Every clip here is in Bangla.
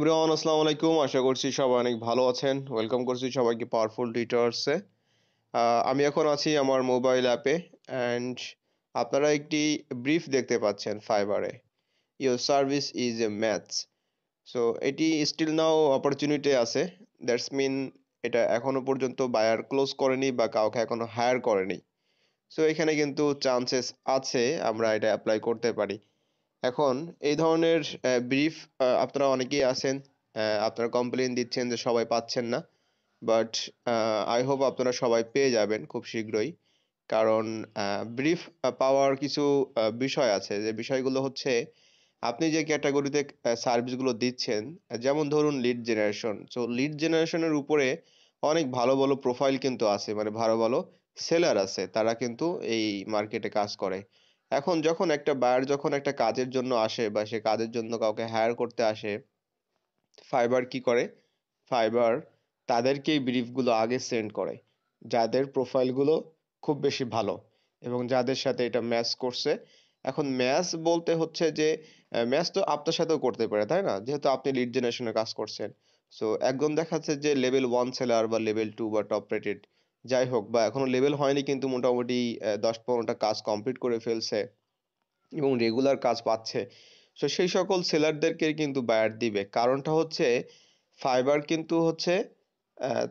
এভরিওয়ান, আসসালামু আলাইকুম। আশা করছি সবাই অনেক ভালো আছেন। ওয়েলকাম করছি সবাইকে পাওয়ারফুল টিউটরসে। আমি এখন আছি আমার মোবাইল অ্যাপে অ্যান্ড আপনারা একটি ব্রিফ দেখতে পাচ্ছেন ফাইবারে। Your service is a maths. So এটি স্টিল নাও অপরচুনিটি আছে। দ্যাটস মিন এটা এখনো পর্যন্ত বায়ার ক্লোজ করেনি বা কাউকে এখনো হায়ার করেনি। সো এখানে কিন্তু চান্সেস আছে আমরা এটা অ্যাপ্লাই করতে পারি। এখন এই ধরনের ব্রিফ আপনারা অনেকেই আছেন, আপনারা কমপ্লেইন দিচ্ছেন যে সবাই পাচ্ছেন না। বাট আই হোপ আপনারা সবাই পেয়ে যাবেন খুব শীঘ্রই। কারণ ব্রিফ পাওয়ার কিছু বিষয় আছে, যে বিষয়গুলো হচ্ছে আপনি যে ক্যাটাগরিতে সার্ভিসগুলো দিচ্ছেন। যেমন ধরুন লিড জেনারেশন। সো লিড জেনারেশনের উপরে অনেক ভালো ভালো প্রোফাইল কিন্তু আছে, মানে ভালো ভালো সেলার আছে, তারা কিন্তু এই মার্কেটে কাজ করে। এখন যখন একটা বায়ার যখন একটা কাজের জন্য আসে বা সে কাজের জন্য কাউকে হায়ার করতে আসে, ফাইবার কি করে? ফাইবার তাদেরকেই ব্রিফগুলো আগে সেন্ড করে, যাদের প্রোফাইলগুলো খুব বেশি ভালো এবং যাদের সাথে এটা ম্যাচ করছে। এখন ম্যাচ বলতে হচ্ছে যে ম্যাচ তো আপনার সাথেও করতে পারে, তাই না? যেহেতু আপনি লিড জেনারেশনে কাজ করছেন। সো একজন দেখাচ্ছে যে লেভেল 1 সেলার বা লেভেল 2 বা টপ রেটেড, যাই হোক, বা এখনো লেভেল হয়নি কিন্তু মোটামুটি 10-15টা কাজ কমপ্লিট করে ফেলছে এবং রেগুলার কাজ পাচ্ছে। সো সেই সকল সেলারদেরকে কিন্তু বায়ার দিবে। কারণটা হচ্ছে ফাইবার কিন্তু হচ্ছে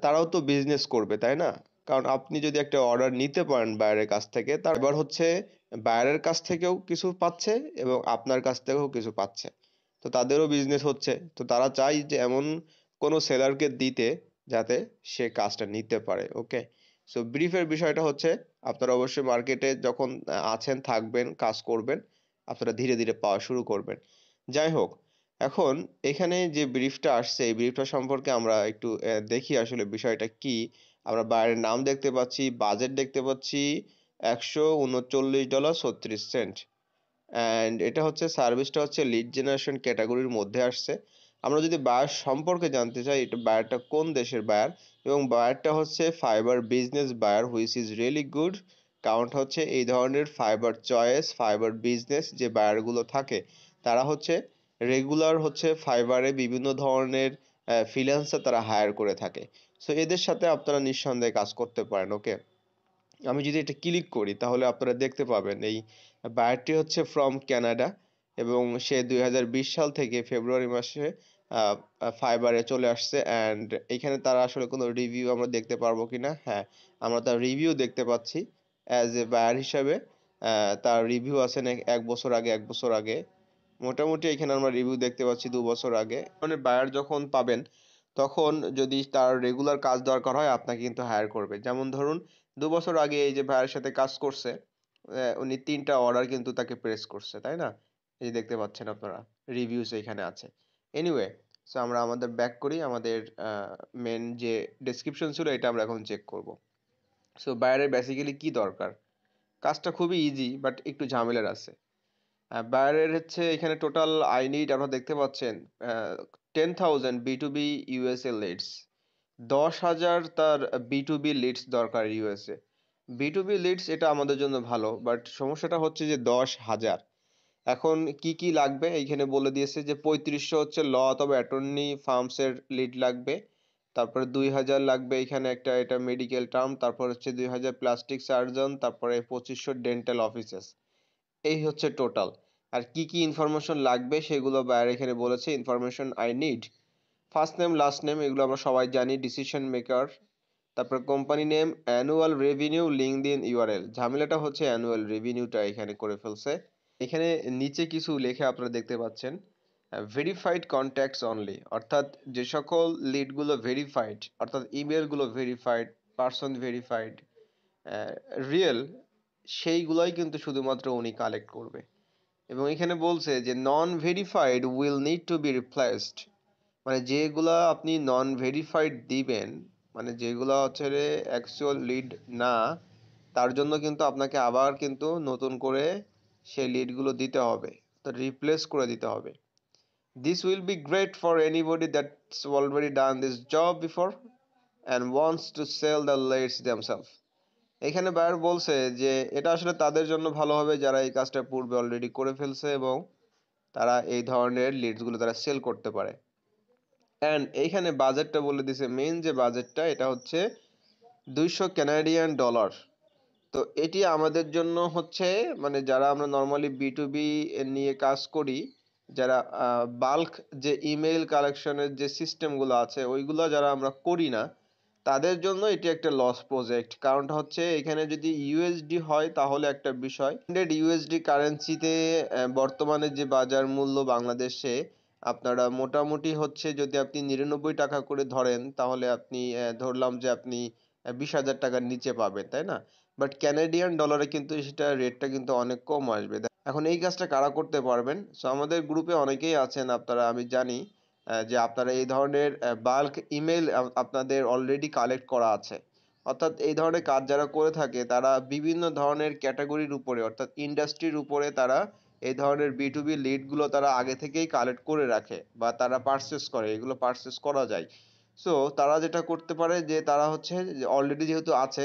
তারাও তো বিজনেস করবে, তাই না? কারণ আপনি যদি একটা অর্ডার নিতে পারেন বায়ারের কাছ থেকে, তার এবার হচ্ছে বায়ারের কাছ থেকেও কিছু পাচ্ছে এবং আপনার কাছ থেকেও কিছু পাচ্ছে। তো তাদেরও বিজনেস হচ্ছে। তো তারা চায় যে এমন কোনো সেলারকে দিতে যাতে সে কাজটা নিতে পারে। ওকে? সো ব্রিফের বিষয়টা হচ্ছে আপনারা অবশ্যই মার্কেটে যখন আছেন, থাকবেন, কাজ করবেন, আপনারা ধীরে ধীরে পাওয়া শুরু করবেন। যাই হোক, এখন এখানে যে ব্রিফটা আসছে এই ব্রিফটা সম্পর্কে আমরা একটু দেখি আসলে বিষয়টা কি। আমরা বাইরের নাম দেখতে পাচ্ছি, বাজেট দেখতে পাচ্ছি $139.36। অ্যান্ড এটা হচ্ছে সার্ভিসটা হচ্ছে লিড জেনারেশন ক্যাটাগরির মধ্যে আসছে। আমরা যদি বায়ার সম্পর্কে জানতে চাই, এটা বায়ারটা কোন দেশের বায়ার, এবং বায়ারটা হচ্ছে fibre business buyer, which is really good. কারণটা হচ্ছে এই ধরনের ফাইবার চয়েস, ফাইবার বিজনেস যে বায়ারগুলো থাকে, তারা হচ্ছে রেগুলার হচ্ছে ফাইবারে বিভিন্ন ধরনের ফ্রিল্যান্সার তারা হায়ার করে থাকে। সো এদের সাথে আপনারা নিঃসন্দেহে কাজ করতে পারেন। ওকে? আমি যদি এটা ক্লিক করি তাহলে আপনারা দেখতে পাবেন এই বায়ারটি হচ্ছে ফ্রম কানাডা এবং সে 2020 সাল থেকে ফেব্রুয়ারি মাসে ফাইবারে চলে আসছে। অ্যান্ড এখানে তার আসলে কোনো রিভিউ আমরা দেখতে পারবো কিনা? হ্যাঁ, আমরা তার রিভিউ দেখতে পাচ্ছি। অ্যাজ এ বায়ার হিসাবে তার রিভিউ আছে এক বছর আগে, 1 বছর আগে। মোটামুটি এখানে আমরা রিভিউ দেখতে পাচ্ছি 2 বছর আগে। মানে বায়ার যখন পাবেন তখন যদি তার রেগুলার কাজ দরকার হয় আপনাকে কিন্তু হায়ার করবে। যেমন ধরুন 2 বছর আগে এই যে ভাইয়ের সাথে কাজ করছে, উনি 3টা অর্ডার কিন্তু তাকে প্রেস করছে, তাই না? এই যে দেখতে পাচ্ছেন আপনারা, রিভিউস এখানে আছে। এনিওয়ে, সো আমরা আমাদের ব্যাক করি, আমাদের মেন যে ডেসক্রিপশন ছিল এটা আমরা এখন চেক করব। সো বায়ারের বেসিক্যালি কি দরকার? কাজটা খুবই ইজি বাট একটু ঝামেলার আছে। বায়ারের হচ্ছে এখানে টোটাল আই নিড আপনারা দেখতে পাচ্ছেন 10,000 B2B ইউএসএ লিডস। 10,000 তার B2B লিডস দরকার ইউএসএ। B2B লিডস এটা আমাদের জন্য ভালো, বাট সমস্যাটা হচ্ছে যে 10,000। এখন কি কি লাগবে এইখানে বলে দিয়েছে যে 3500 হচ্ছে ল অথবা অ্যাটর্নি ফার্মসের লিড লাগবে। তারপরে 2,000 লাগবে এখানে একটা এটা মেডিকেল টার্ম, তারপর হচ্ছে 2,000 প্লাস্টিক সার্জন, তারপরে 2500 ডেন্টাল অফিসেস। এই হচ্ছে টোটাল। আর কি কি ইনফরমেশন লাগবে সেগুলো বাইরে এখানে বলেছে। Information I need: first name, last name, এগুলো আমরা সবাই জানি, ডিসিশন মেকার, তারপর company name, annual revenue, LinkedIn URL. ঝামেলাটা হচ্ছে অ্যানুয়াল রেভিনিউটা এখানে করে ফেলছে। এখানে নিচে কিছু লেখা আপনারা দেখতে পাচ্ছেন, ভেরিফাইড কন্ট্যাক্টস অনলি, অর্থাৎ যে সকল লিডগুলো ভেরিফাইড, অর্থাৎ ইমেলগুলো ভেরিফাইড, পার্সন ভেরিফাইড, রিয়েল, সেইগুলোই কিন্তু শুধুমাত্র উনি কালেক্ট করবে। এবং এখানে বলছে যে non verified will need to be replaced, মানে যেগুলা আপনি নন ভেরিফাইড দিবেন, মানে যেগুলো হচ্ছে অ্যাকচুয়াল লিড না, তার জন্য কিন্তু আপনাকে আবার কিন্তু নতুন করে সেই লিডগুলো দিতে হবে, তো রিপ্লেস করে দিতে হবে। This will be great for anybody that's already done this job before and wants to sell the leads themself. এখানে বায়ার বলছে যে এটা আসলে তাদের জন্য ভালো হবে যারা এই কাজটা পূর্বে অলরেডি করে ফেলছে এবং তারা এই ধরনের লিডসগুলো তারা সেল করতে পারে। অ্যান্ড এইখানে বাজেটটা বলে দিছে, মেইন যে বাজেটটা এটা হচ্ছে 200 কানাডিয়ান ডলার। তো এটি আমাদের জন্য হচ্ছে, মানে যারা আমরা নর্মালি B2B নিয়ে কাজ করি, যারা বাল্ক যে ইমেইল কালেকশনের যে সিস্টেমগুলো আছে ওইগুলো যারা আমরা করি না, তাদের জন্য এটি একটা লস প্রজেক্ট। কারণটা হচ্ছে এখানে যদি ইউএসডি হয় তাহলে একটা বিষয়, 100 ইউএসডি কারেন্সিতে বর্তমানে যে বাজার মূল্য বাংলাদেশে আপনারা মোটামুটি হচ্ছে, যদি আপনি 99 টাকা করে ধরেন তাহলে আপনি ধরলাম যে আপনি 20,000 টাকার নিচে পাবেন, তাই না? বাট ক্যানাডিয়ান ডলারে কিন্তু সেটা রেটটা কিন্তু অনেক কম আসবে। এখন এই কাজটা কারা করতে পারবেন? সো আমাদের গ্রুপে অনেকেই আছেন আপনারা, আমি জানি যে আপনারা এই ধরনের বাল্ক ইমেল আপনাদের অলরেডি কালেক্ট করা আছে। অর্থাৎ এই ধরনের কাজ যারা করে থাকে তারা বিভিন্ন ধরনের ক্যাটাগরির উপরে, অর্থাৎ ইন্ডাস্ট্রির উপরে তারা এই ধরনের B2B লিডগুলো তারা আগে থেকেই কালেক্ট করে রাখে বা তারা পারচেস করে, এগুলো পারচেস করা যায়। সো তারা যেটা করতে পারে যে তারা হচ্ছে অলরেডি যেহেতু আছে,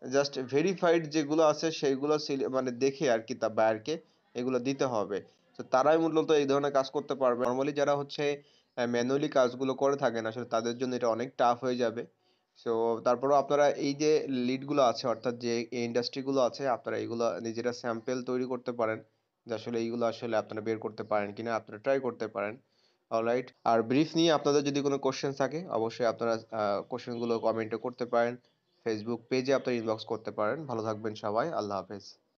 জাস্ট ভেরিফাইড যেগুলো আছে সেইগুলো মানে দেখে আর কি তা বায়ারকে এগুলো দিতে হবে। তো তারাই মূলত এই ধরনের কাজ করতে পারবে। নর্মালি যারা হচ্ছে ম্যানুয়ালি কাজগুলো করে থাকেন আসলে তাদের জন্য এটা অনেক টাফ হয়ে যাবে। সো তারপরেও আপনারা এই যে লিডগুলো আছে, অর্থাৎ যে ইন্ডাস্ট্রিগুলো আছে, আপনারা এগুলো নিজেরা স্যাম্পল তৈরি করতে পারেন যে আসলে এইগুলো আসলে আপনারা বের করতে পারেন কিনা, আপনারা ট্রাই করতে পারেন। অলরাইট, আর ব্রিফ নিয়ে আপনাদের যদি কোনো কোশ্চেন থাকে অবশ্যই আপনারা কোশ্চেনগুলো কমেন্টে করতে পারেন, ফেসবুক পেজে আপনারা ইনবক্স করতে পারেন। ভালো থাকবেন সবাই, আল্লাহ হাফেজ।